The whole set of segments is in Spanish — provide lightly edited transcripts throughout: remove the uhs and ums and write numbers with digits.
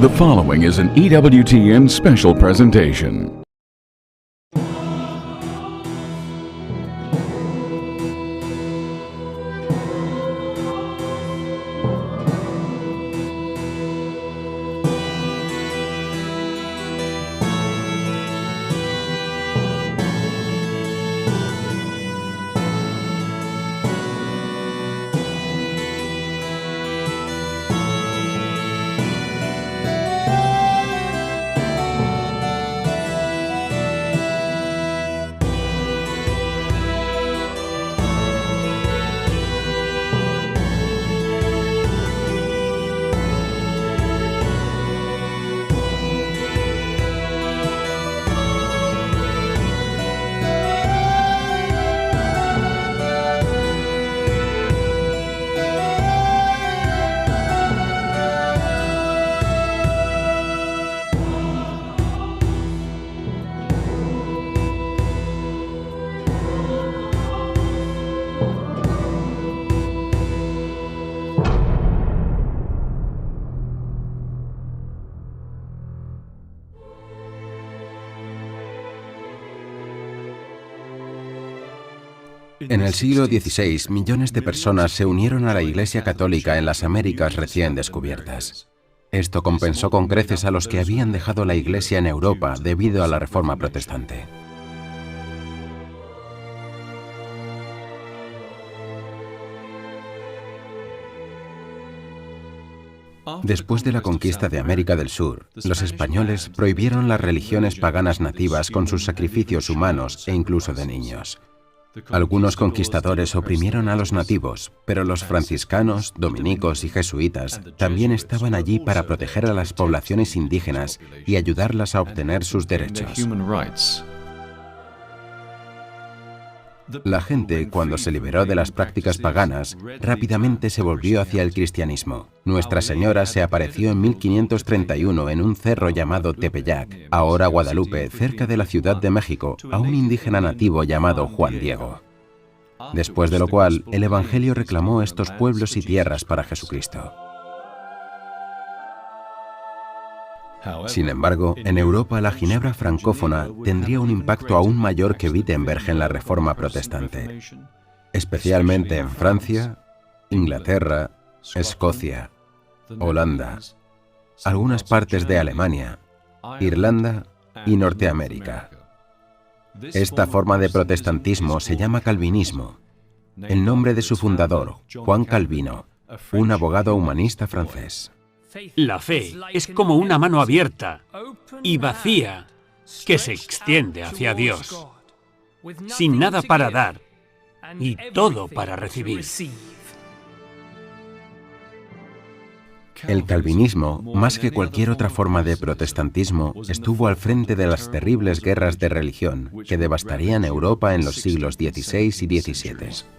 The following is an EWTN special presentation. En el siglo XVI, millones de personas se unieron a la Iglesia Católica en las Américas recién descubiertas. Esto compensó con creces a los que habían dejado la Iglesia en Europa debido a la Reforma Protestante. Después de la conquista de América del Sur, los españoles prohibieron las religiones paganas nativas con sus sacrificios humanos e incluso de niños. Algunos conquistadores oprimieron a los nativos, pero los franciscanos, dominicos y jesuitas también estaban allí para proteger a las poblaciones indígenas y ayudarlas a obtener sus derechos. La gente, cuando se liberó de las prácticas paganas, rápidamente se volvió hacia el cristianismo. Nuestra Señora se apareció en 1531 en un cerro llamado Tepeyac, ahora Guadalupe, cerca de la Ciudad de México, a un indígena nativo llamado Juan Diego. Después de lo cual, el Evangelio reclamó estos pueblos y tierras para Jesucristo. Sin embargo, en Europa la Ginebra francófona tendría un impacto aún mayor que Wittenberg en la Reforma Protestante, especialmente en Francia, Inglaterra, Escocia, Holanda, algunas partes de Alemania, Irlanda y Norteamérica. Esta forma de protestantismo se llama calvinismo, el nombre de su fundador, Juan Calvino, un abogado humanista francés. La fe es como una mano abierta y vacía que se extiende hacia Dios, sin nada para dar y todo para recibir. El calvinismo, más que cualquier otra forma de protestantismo, estuvo al frente de las terribles guerras de religión que devastarían Europa en los siglos XVI y XVII.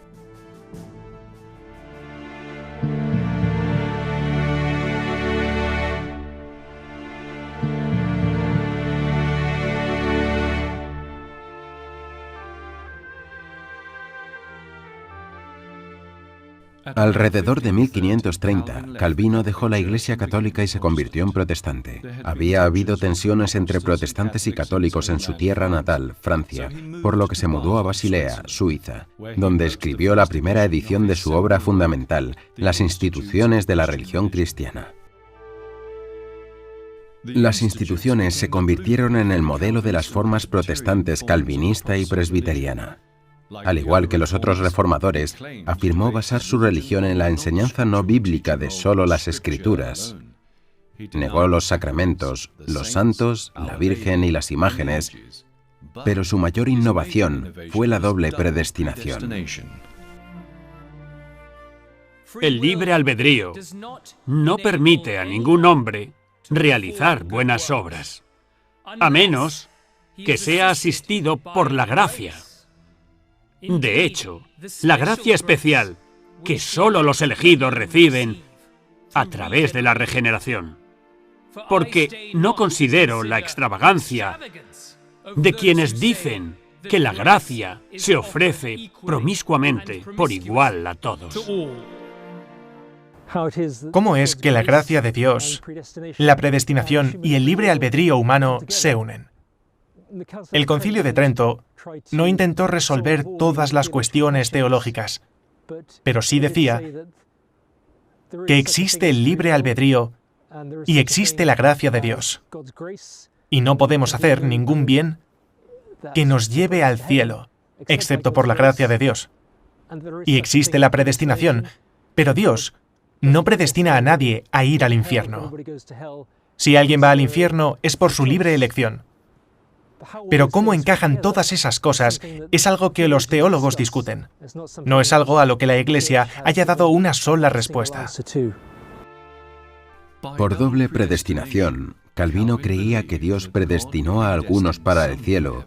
Alrededor de 1530, Calvino dejó la Iglesia Católica y se convirtió en protestante. Había habido tensiones entre protestantes y católicos en su tierra natal, Francia, por lo que se mudó a Basilea, Suiza, donde escribió la primera edición de su obra fundamental, Las instituciones de la religión cristiana. Las instituciones se convirtieron en el modelo de las formas protestantes calvinista y presbiteriana. Al igual que los otros reformadores, afirmó basar su religión en la enseñanza no bíblica de solo las Escrituras. Negó los sacramentos, los santos, la Virgen y las imágenes, pero su mayor innovación fue la doble predestinación. El libre albedrío no permite a ningún hombre realizar buenas obras, a menos que sea asistido por la gracia. De hecho, la gracia especial que solo los elegidos reciben a través de la regeneración. Porque no considero la extravagancia de quienes dicen que la gracia se ofrece promiscuamente por igual a todos. ¿Cómo es que la gracia de Dios, la predestinación y el libre albedrío humano se unen? El Concilio de Trento no intentó resolver todas las cuestiones teológicas, pero sí decía que existe el libre albedrío y existe la gracia de Dios, y no podemos hacer ningún bien que nos lleve al cielo, excepto por la gracia de Dios. Y existe la predestinación, pero Dios no predestina a nadie a ir al infierno. Si alguien va al infierno es por su libre elección. Pero cómo encajan todas esas cosas es algo que los teólogos discuten. No es algo a lo que la Iglesia haya dado una sola respuesta. Por doble predestinación, Calvino creía que Dios predestinó a algunos para el cielo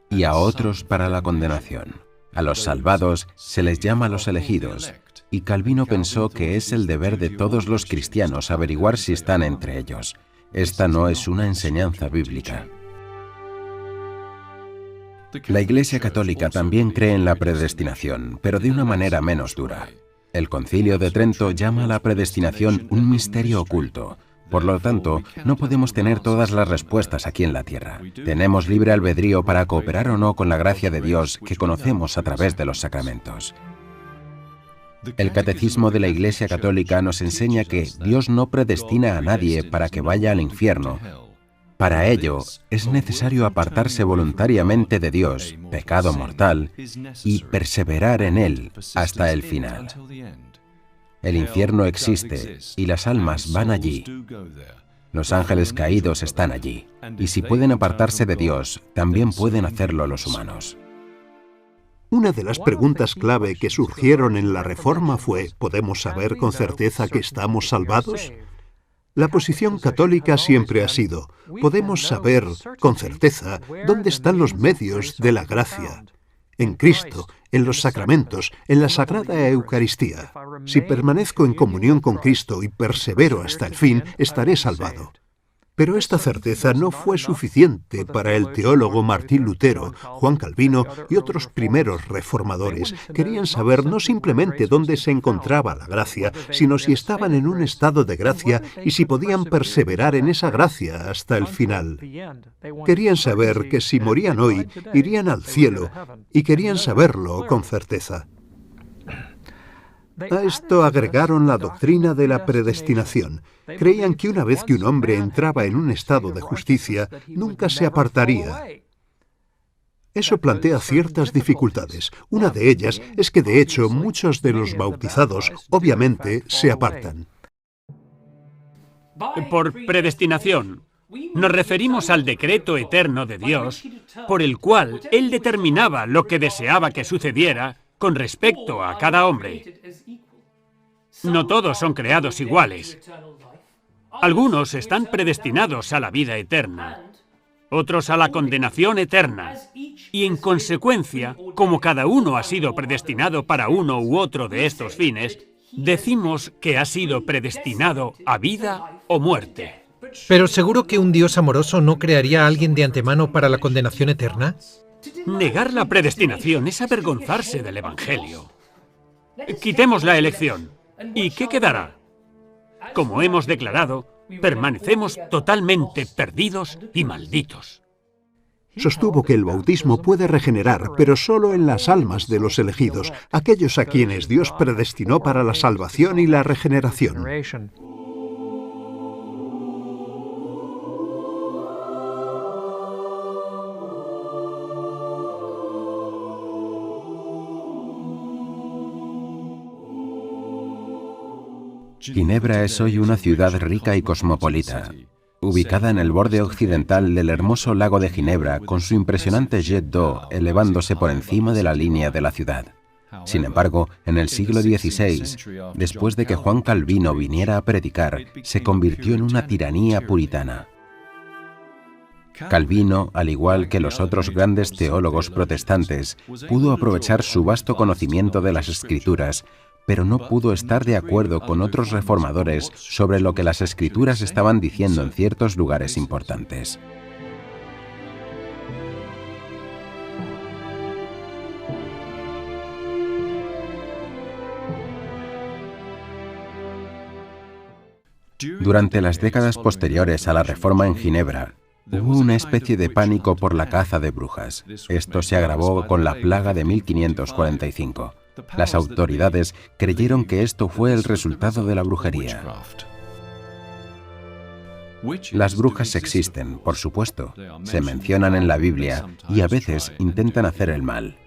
y a otros para la condenación. A los salvados se les llama los elegidos, y Calvino pensó que es el deber de todos los cristianos averiguar si están entre ellos. Esta no es una enseñanza bíblica. La Iglesia Católica también cree en la predestinación, pero de una manera menos dura. El Concilio de Trento llama a la predestinación un misterio oculto. Por lo tanto, no podemos tener todas las respuestas aquí en la tierra. Tenemos libre albedrío para cooperar o no con la gracia de Dios que conocemos a través de los sacramentos. El Catecismo de la Iglesia Católica nos enseña que Dios no predestina a nadie para que vaya al infierno. Para ello, es necesario apartarse voluntariamente de Dios, pecado mortal, y perseverar en él hasta el final. El infierno existe y las almas van allí. Los ángeles caídos están allí, y si pueden apartarse de Dios, también pueden hacerlo los humanos. Una de las preguntas clave que surgieron en la Reforma fue: ¿podemos saber con certeza que estamos salvados? La posición católica siempre ha sido: podemos saber con certeza dónde están los medios de la gracia. En Cristo, en los sacramentos, en la Sagrada Eucaristía. Si permanezco en comunión con Cristo y persevero hasta el fin, estaré salvado. Pero esta certeza no fue suficiente para el teólogo Martín Lutero, Juan Calvino y otros primeros reformadores. Querían saber no simplemente dónde se encontraba la gracia, sino si estaban en un estado de gracia y si podían perseverar en esa gracia hasta el final. Querían saber que si morían hoy, irían al cielo, y querían saberlo con certeza. A esto agregaron la doctrina de la predestinación. Creían que una vez que un hombre entraba en un estado de justicia, nunca se apartaría. Eso plantea ciertas dificultades. Una de ellas es que, de hecho, muchos de los bautizados, obviamente, se apartan. Por predestinación, nos referimos al decreto eterno de Dios, por el cual Él determinaba lo que deseaba que sucediera con respecto a cada hombre. No todos son creados iguales. Algunos están predestinados a la vida eterna, otros a la condenación eterna, y en consecuencia, como cada uno ha sido predestinado para uno u otro de estos fines, decimos que ha sido predestinado a vida o muerte. Pero seguro que un Dios amoroso no crearía a alguien de antemano para la condenación eterna. Negar la predestinación es avergonzarse del Evangelio. Quitemos la elección. ¿Y qué quedará? Como hemos declarado, permanecemos totalmente perdidos y malditos. Sostuvo que el bautismo puede regenerar, pero solo en las almas de los elegidos, aquellos a quienes Dios predestinó para la salvación y la regeneración. Ginebra es hoy una ciudad rica y cosmopolita, ubicada en el borde occidental del hermoso lago de Ginebra, con su impresionante jet d'eau elevándose por encima de la línea de la ciudad. Sin embargo, en el siglo XVI, después de que Juan Calvino viniera a predicar, se convirtió en una tiranía puritana. Calvino, al igual que los otros grandes teólogos protestantes, pudo aprovechar su vasto conocimiento de las Escrituras, pero no pudo estar de acuerdo con otros reformadores sobre lo que las Escrituras estaban diciendo en ciertos lugares importantes. Durante las décadas posteriores a la Reforma en Ginebra, hubo una especie de pánico por la caza de brujas. Esto se agravó con la plaga de 1545. Las autoridades creyeron que esto fue el resultado de la brujería. Las brujas existen, por supuesto, se mencionan en la Biblia y a veces intentan hacer el mal.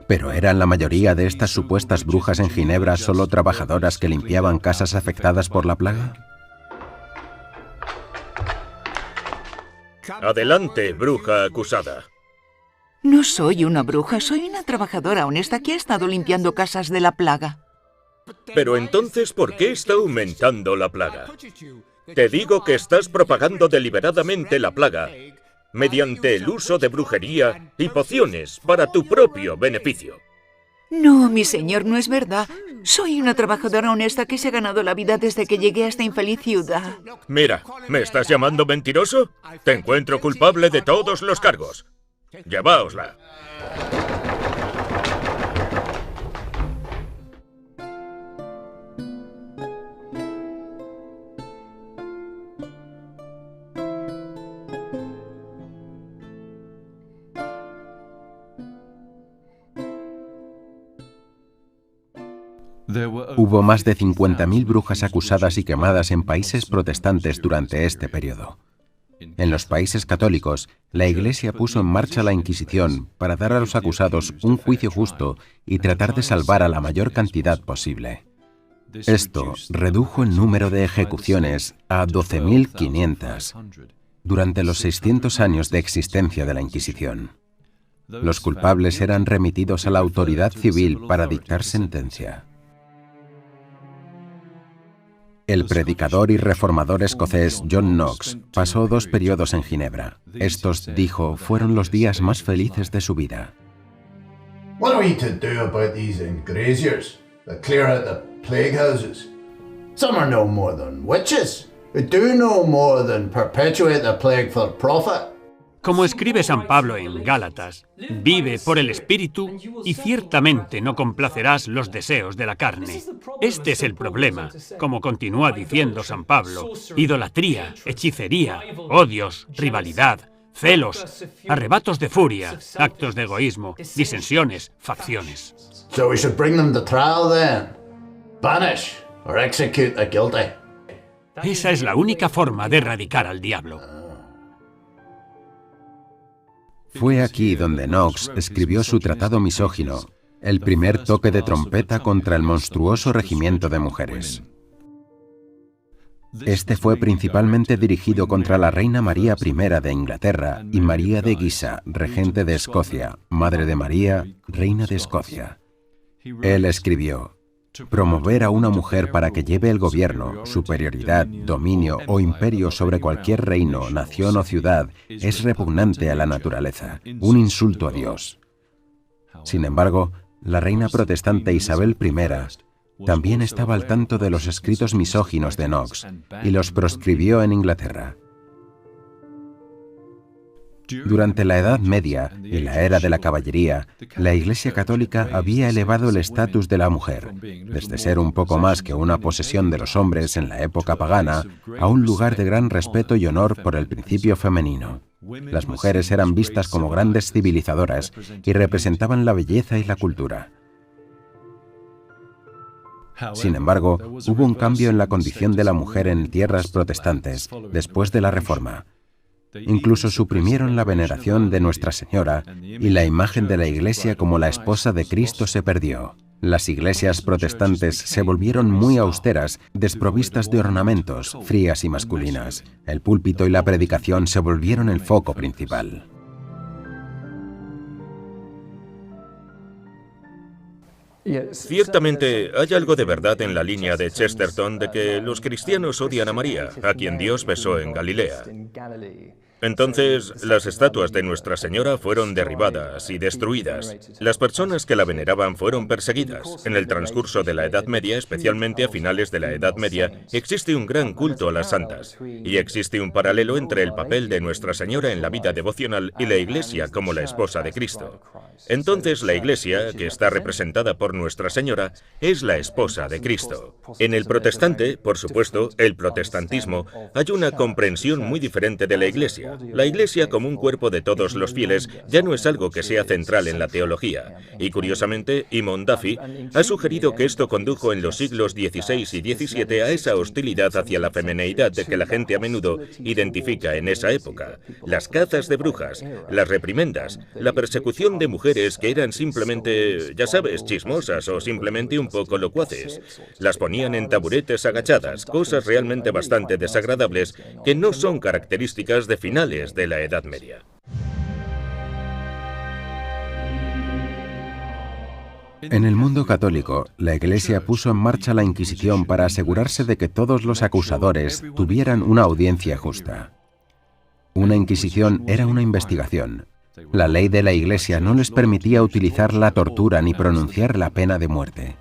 ¿Pero eran la mayoría de estas supuestas brujas en Ginebra solo trabajadoras que limpiaban casas afectadas por la plaga? Adelante, bruja acusada. No soy una bruja, soy una trabajadora honesta que ha estado limpiando casas de la plaga. Pero entonces, ¿por qué está aumentando la plaga? Te digo que estás propagando deliberadamente la plaga mediante el uso de brujería y pociones para tu propio beneficio. No, mi señor, no es verdad. Soy una trabajadora honesta que se ha ganado la vida desde que llegué a esta infeliz ciudad. Mira, ¿me estás llamando mentiroso? Te encuentro culpable de todos los cargos. Lleváosla. Hubo más de 50.000 brujas acusadas y quemadas en países protestantes durante este periodo. En los países católicos, la Iglesia puso en marcha la Inquisición para dar a los acusados un juicio justo y tratar de salvar a la mayor cantidad posible. Esto redujo el número de ejecuciones a 12.500 durante los 600 años de existencia de la Inquisición. Los culpables eran remitidos a la autoridad civil para dictar sentencia. El predicador y reformador escocés John Knox pasó 2 periodos en Ginebra. Estos, dijo, fueron los días más felices de su vida. What are we to do about these ingraziers that clear out the plague houses? Some are no more than witches, who do no more than perpetuate the plague for profit. Como escribe San Pablo en Gálatas, vive por el Espíritu y ciertamente no complacerás los deseos de la carne. Este es el problema, como continúa diciendo San Pablo: idolatría, hechicería, odios, rivalidad, celos, arrebatos de furia, actos de egoísmo, disensiones, facciones. So we should bring them to trial then, banish or execute the guilty. Esa es la única forma de erradicar al diablo. Fue aquí donde Knox escribió su tratado misógino, el primer toque de trompeta contra el monstruoso regimiento de mujeres. Este fue principalmente dirigido contra la reina María I de Inglaterra y María de Guisa, regente de Escocia, madre de María, reina de Escocia. Él escribió: promover a una mujer para que lleve el gobierno, superioridad, dominio o imperio sobre cualquier reino, nación o ciudad es repugnante a la naturaleza, un insulto a Dios. Sin embargo, la reina protestante Isabel I también estaba al tanto de los escritos misóginos de Knox y los proscribió en Inglaterra. Durante la Edad Media y la era de la caballería, la Iglesia Católica había elevado el estatus de la mujer, desde ser un poco más que una posesión de los hombres en la época pagana, a un lugar de gran respeto y honor por el principio femenino. Las mujeres eran vistas como grandes civilizadoras y representaban la belleza y la cultura. Sin embargo, hubo un cambio en la condición de la mujer en tierras protestantes después de la Reforma. Incluso suprimieron la veneración de Nuestra Señora y la imagen de la Iglesia como la esposa de Cristo se perdió. Las iglesias protestantes se volvieron muy austeras, desprovistas de ornamentos, frías y masculinas. El púlpito y la predicación se volvieron el foco principal. Ciertamente hay algo de verdad en la línea de Chesterton de que los cristianos odian a María, a quien Dios besó en Galilea. Entonces, las estatuas de Nuestra Señora fueron derribadas y destruidas. Las personas que la veneraban fueron perseguidas. En el transcurso de la Edad Media, especialmente a finales de la Edad Media, existe un gran culto a las santas. Y existe un paralelo entre el papel de Nuestra Señora en la vida devocional y la Iglesia como la esposa de Cristo. Entonces, la Iglesia, que está representada por por Nuestra Señora, es la esposa de Cristo. En el protestante, por supuesto, el protestantismo, hay una comprensión muy diferente de la Iglesia. La Iglesia como un cuerpo de todos los fieles ya no es algo que sea central en la teología. Y curiosamente, Eamon Duffy ha sugerido que esto condujo en los siglos XVI y XVII a esa hostilidad hacia la femineidad de que la gente a menudo identifica en esa época. Las cazas de brujas, las reprimendas, la persecución de mujeres que eran simplemente, ya sabes, chismosas o simplemente un poco locuaces. Las ponían en taburetes agachadas, cosas realmente bastante desagradables que no son características de finales de la Edad Media. En el mundo católico, la Iglesia puso en marcha la Inquisición para asegurarse de que todos los acusadores tuvieran una audiencia justa. Una Inquisición era una investigación. La ley de la Iglesia no les permitía utilizar la tortura ni pronunciar la pena de muerte.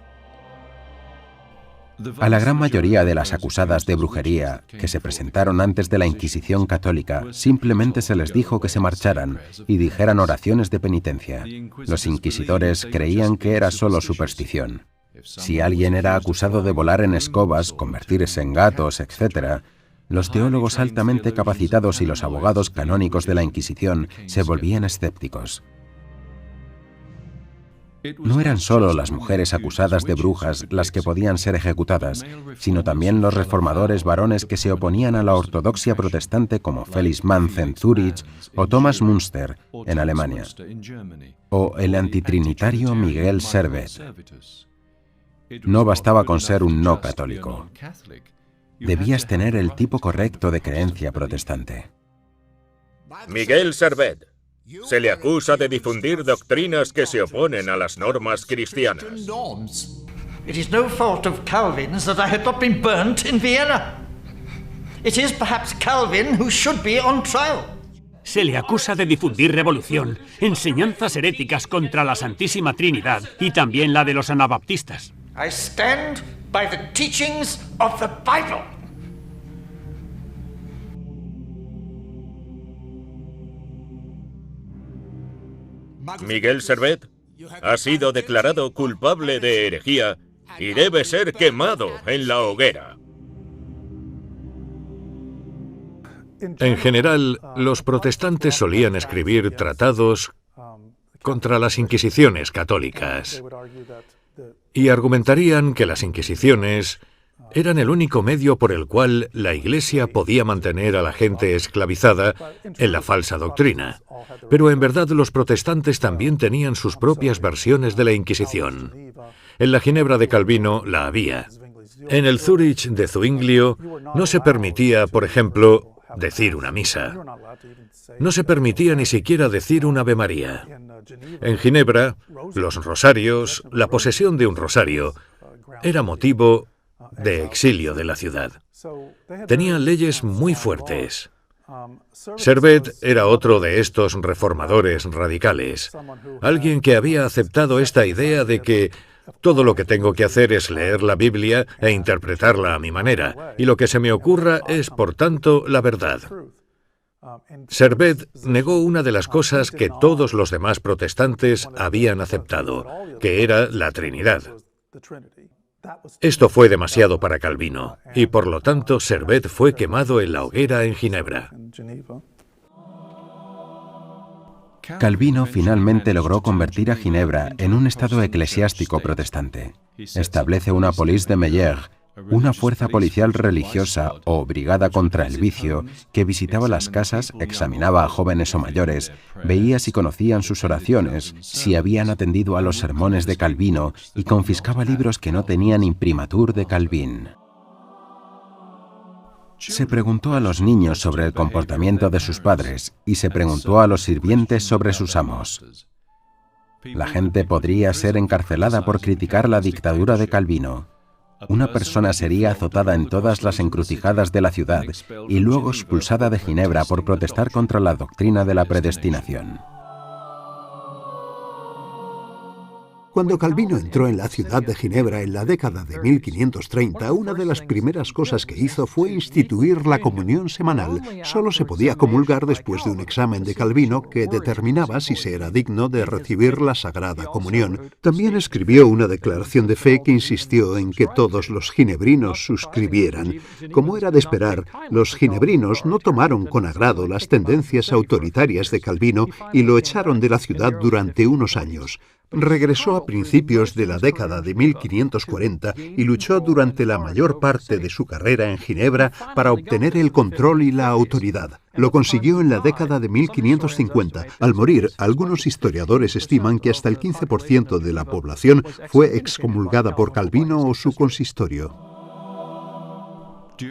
A la gran mayoría de las acusadas de brujería que se presentaron antes de la Inquisición católica, simplemente se les dijo que se marcharan y dijeran oraciones de penitencia. Los inquisidores creían que era solo superstición. Si alguien era acusado de volar en escobas, convertirse en gatos, etc., los teólogos altamente capacitados y los abogados canónicos de la Inquisición se volvían escépticos. No eran solo las mujeres acusadas de brujas las que podían ser ejecutadas, sino también los reformadores varones que se oponían a la ortodoxia protestante como Felix Manz en Zúrich o Thomas Münster en Alemania, o el antitrinitario Miguel Servet. No bastaba con ser un no católico. Debías tener el tipo correcto de creencia protestante. Miguel Servet. Se le acusa de difundir doctrinas que se oponen a las normas cristianas. It is no fault of Calvin's that I had not been burnt in Vienna. It is perhaps Calvin who should be on trial. Se le acusa de difundir revolución, enseñanzas heréticas contra la Santísima Trinidad y también la de los anabaptistas. I stand by the teachings of the Bible. Miguel Servet ha sido declarado culpable de herejía y debe ser quemado en la hoguera. En general, los protestantes solían escribir tratados contra las inquisiciones católicas y argumentarían que las inquisiciones eran el único medio por el cual la Iglesia podía mantener a la gente esclavizada en la falsa doctrina. Pero en verdad los protestantes también tenían sus propias versiones de la Inquisición. En la Ginebra de Calvino la había. En el Zúrich de Zuinglio no se permitía, por ejemplo, decir una misa. No se permitía ni siquiera decir un Ave María. En Ginebra, los rosarios, la posesión de un rosario, era motivo de exilio de la ciudad. Tenían leyes muy fuertes. Servet era otro de estos reformadores radicales, alguien que había aceptado esta idea de que todo lo que tengo que hacer es leer la Biblia e interpretarla a mi manera, y lo que se me ocurra es, por tanto, la verdad. Servet negó una de las cosas que todos los demás protestantes habían aceptado, que era la Trinidad. Esto fue demasiado para Calvino, y por lo tanto Servet fue quemado en la hoguera en Ginebra. Calvino finalmente logró convertir a Ginebra en un estado eclesiástico protestante. Establece una police de Meyer, una fuerza policial religiosa o brigada contra el vicio que visitaba las casas, examinaba a jóvenes o mayores, veía si conocían sus oraciones, si habían atendido a los sermones de Calvino y confiscaba libros que no tenían imprimatur de Calvin. Se preguntó a los niños sobre el comportamiento de sus padres y se preguntó a los sirvientes sobre sus amos. La gente podría ser encarcelada por criticar la dictadura de Calvino. Una persona sería azotada en todas las encrucijadas de la ciudad y luego expulsada de Ginebra por protestar contra la doctrina de la predestinación. Cuando Calvino entró en la ciudad de Ginebra en la década de 1530, una de las primeras cosas que hizo fue instituir la comunión semanal. Solo se podía comulgar después de un examen de Calvino que determinaba si se era digno de recibir la Sagrada Comunión. También escribió una declaración de fe que insistió en que todos los ginebrinos suscribieran. Como era de esperar, los ginebrinos no tomaron con agrado las tendencias autoritarias de Calvino y lo echaron de la ciudad durante unos años. Regresó a principios de la década de 1540 y luchó durante la mayor parte de su carrera en Ginebra para obtener el control y la autoridad. Lo consiguió en la década de 1550. Al morir, algunos historiadores estiman que hasta el 15% de la población fue excomulgada por Calvino o su consistorio.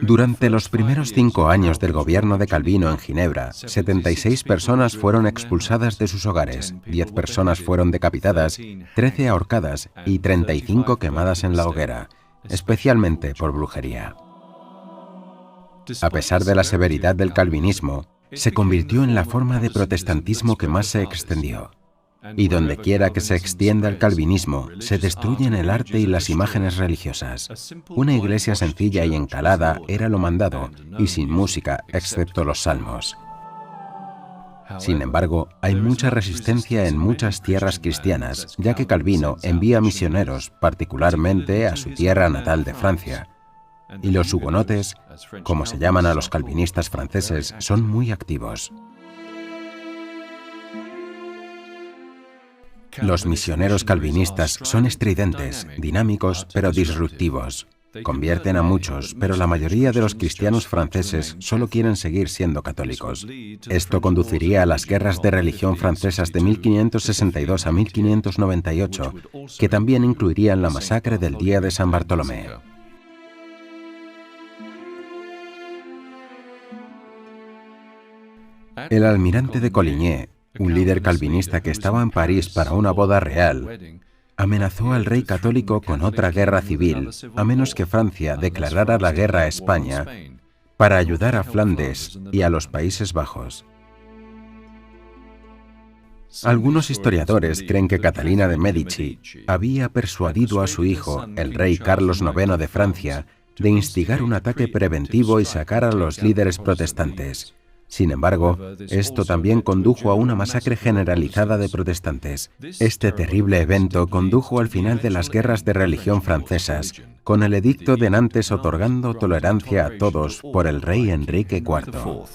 Durante los primeros 5 años del gobierno de Calvino en Ginebra, 76 personas fueron expulsadas de sus hogares, 10 personas fueron decapitadas, 13 ahorcadas y 35 quemadas en la hoguera, especialmente por brujería. A pesar de la severidad del calvinismo, se convirtió en la forma de protestantismo que más se extendió. Y donde quiera que se extienda el calvinismo, se destruyen el arte y las imágenes religiosas. Una iglesia sencilla y encalada era lo mandado, y sin música, excepto los salmos. Sin embargo, hay mucha resistencia en muchas tierras cristianas, ya que Calvino envía misioneros, particularmente a su tierra natal de Francia. Y los hugonotes, como se llaman a los calvinistas franceses, son muy activos. Los misioneros calvinistas son estridentes, dinámicos, pero disruptivos. Convierten a muchos, pero la mayoría de los cristianos franceses solo quieren seguir siendo católicos. Esto conduciría a las guerras de religión francesas de 1562 a 1598, que también incluirían la masacre del día de San Bartolomé. El almirante de Coligny, un líder calvinista que estaba en París para una boda real, amenazó al rey católico con otra guerra civil, a menos que Francia declarara la guerra a España para ayudar a Flandes y a los Países Bajos. Algunos historiadores creen que Catalina de Medici había persuadido a su hijo, el rey Carlos IX de Francia, de instigar un ataque preventivo y sacar a los líderes protestantes. Sin embargo, esto también condujo a una masacre generalizada de protestantes. Este terrible evento condujo al final de las guerras de religión francesas, con el edicto de Nantes otorgando tolerancia a todos por el rey Enrique IV.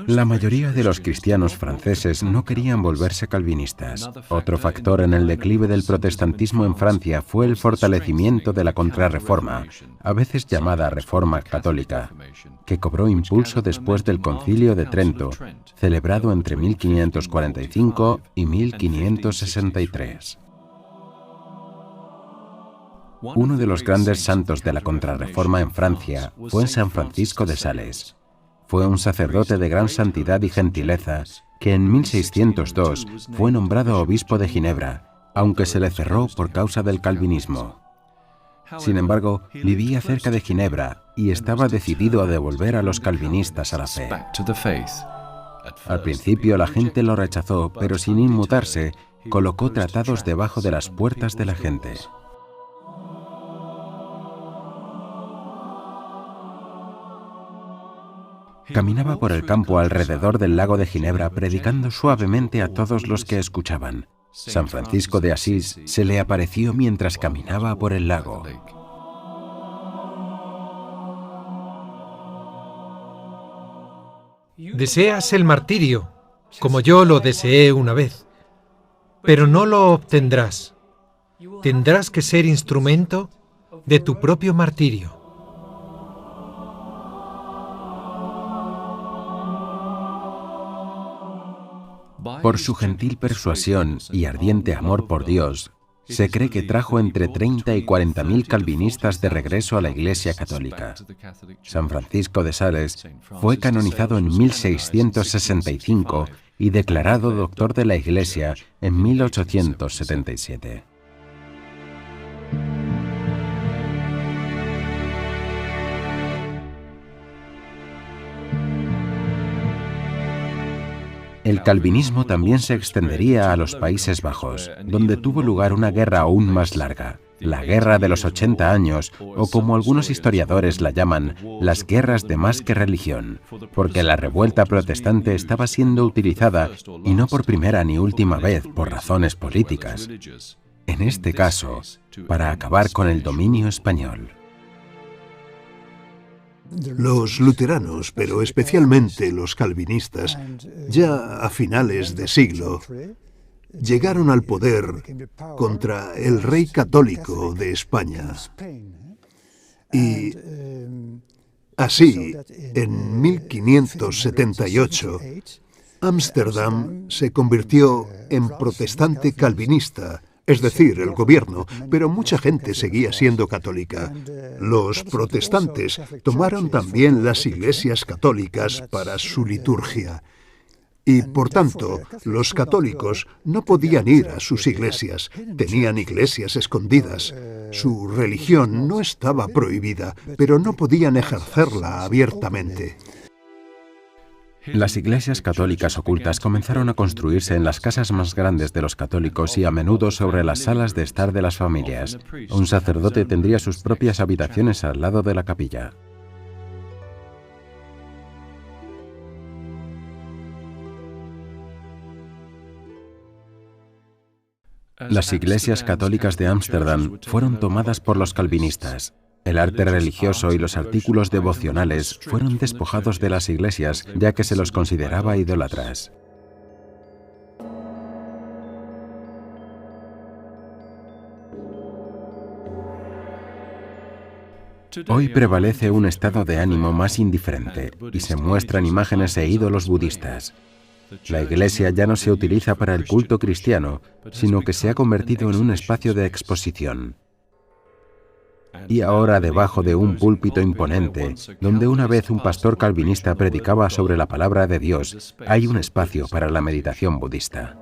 La mayoría de los cristianos franceses no querían volverse calvinistas. Otro factor en el declive del protestantismo en Francia fue el fortalecimiento de la Contrarreforma, a veces llamada Reforma Católica, que cobró impulso después del Concilio de Trento, celebrado entre 1545 y 1563. Uno de los grandes santos de la Contrarreforma en Francia fue San Francisco de Sales. Fue un sacerdote de gran santidad y gentileza que en 1602 fue nombrado obispo de Ginebra, aunque se le cerró por causa del calvinismo. Sin embargo, vivía cerca de Ginebra y estaba decidido a devolver a los calvinistas a la fe. Al principio la gente lo rechazó, pero sin inmutarse, colocó tratados debajo de las puertas de la gente. Caminaba por el campo alrededor del lago de Ginebra predicando suavemente a todos los que escuchaban. San Francisco de Asís se le apareció mientras caminaba por el lago. Deseas el martirio, como yo lo deseé una vez, pero no lo obtendrás. Tendrás que ser instrumento de tu propio martirio. Por su gentil persuasión y ardiente amor por Dios, se cree que trajo entre 30 y 40.000 calvinistas de regreso a la Iglesia Católica. San Francisco de Sales fue canonizado en 1665 y declarado doctor de la Iglesia en 1877. El calvinismo también se extendería a los Países Bajos, donde tuvo lugar una guerra aún más larga, la Guerra de los 80 años, o como algunos historiadores la llaman, las guerras de más que religión, porque la revuelta protestante estaba siendo utilizada, y no por primera ni última vez, por razones políticas. En este caso, para acabar con el dominio español. Los luteranos, pero especialmente los calvinistas, ya a finales de siglo, llegaron al poder contra el rey católico de España. Y así, en 1578, Ámsterdam se convirtió en protestante calvinista, es decir, el gobierno, pero mucha gente seguía siendo católica. Los protestantes tomaron también las iglesias católicas para su liturgia. Y, por tanto, los católicos no podían ir a sus iglesias, tenían iglesias escondidas. Su religión no estaba prohibida, pero no podían ejercerla abiertamente. Las iglesias católicas ocultas comenzaron a construirse en las casas más grandes de los católicos y a menudo sobre las salas de estar de las familias. Un sacerdote tendría sus propias habitaciones al lado de la capilla. Las iglesias católicas de Ámsterdam fueron tomadas por los calvinistas. El arte religioso y los artículos devocionales fueron despojados de las iglesias, ya que se los consideraba idólatras. Hoy prevalece un estado de ánimo más indiferente y se muestran imágenes e ídolos budistas. La iglesia ya no se utiliza para el culto cristiano, sino que se ha convertido en un espacio de exposición. Y ahora, debajo de un púlpito imponente, donde una vez un pastor calvinista predicaba sobre la palabra de Dios, hay un espacio para la meditación budista.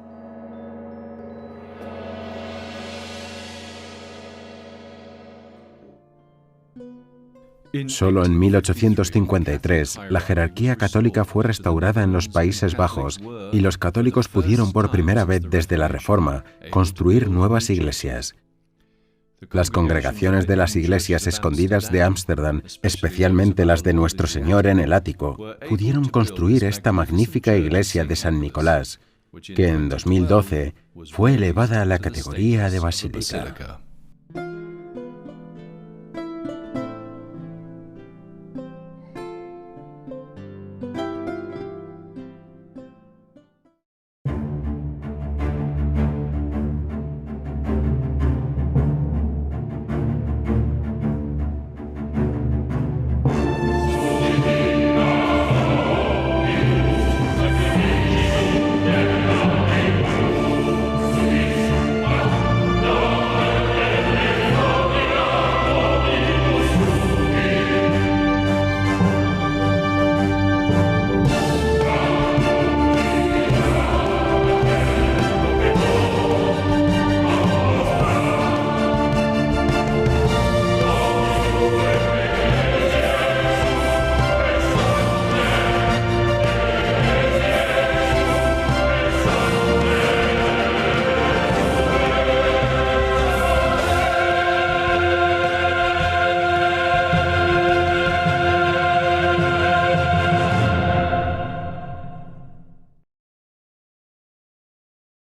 Solo en 1853, la jerarquía católica fue restaurada en los Países Bajos y los católicos pudieron por primera vez desde la Reforma construir nuevas iglesias. Las congregaciones de las iglesias escondidas de Ámsterdam, especialmente las de Nuestro Señor en el ático, pudieron construir esta magnífica iglesia de San Nicolás, que en 2012 fue elevada a la categoría de basílica.